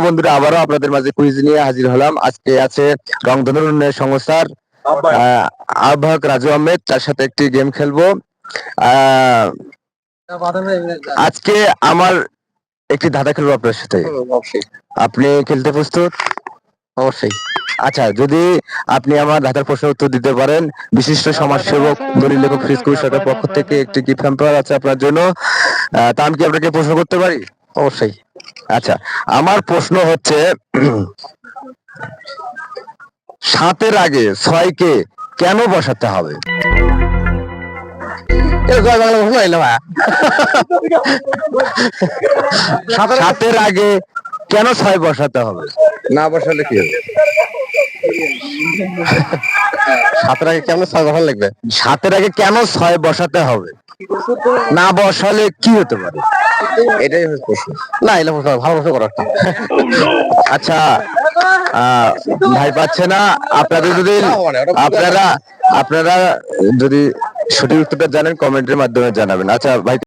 বন্ধুরা, আবারও আপনাদের মাঝে কুইজ নিয়ে হাজির হলাম। আজকে আছে রংধনু উন্নয়ন সংস্থার আহ্বায়ক রাজু আহমেদ, তার সাথে একটি গেম খেলবো। আজকে আমার একটি ধাঁধা খেলবো আপনার সাথে। আপনি খেলতে প্রস্তুত? অবশ্যই। আচ্ছা, যদি আপনি আমার ধাঁধার প্রশ্নের উত্তর দিতে পারেন, বিশিষ্ট সমাজসেবক দলিল লেখক ফিরোজ সরকারের পক্ষ থেকে একটি গিফট হ্যাম্পার আছে আপনার জন্য। তা আমি কি আপনাকে প্রশ্ন করতে পারি? অবশ্যই। আচ্ছা, আমার প্রশ্ন হচ্ছে, 7-এর আগে 6-কে কেন বসাতে হবে? সাতের আগে কেন 6 বসাতে হবে? না বসালে কি হবে? 7-এর আগে কেন 6 বসানো লাগবে? 7-এর আগে কেন 6 বসাতে হবে? না বসালে কি হতে পারে? এটাই হচ্ছে প্রশ্ন। না, এটা ভালো প্রশ্ন করা। আচ্ছা, ভাই পাচ্ছে না। আপনাদের যদি আপনারা যদি সঠিক উত্তরটা জানেন, কমেন্টের মাধ্যমে জানাবেন। আচ্ছা ভাই।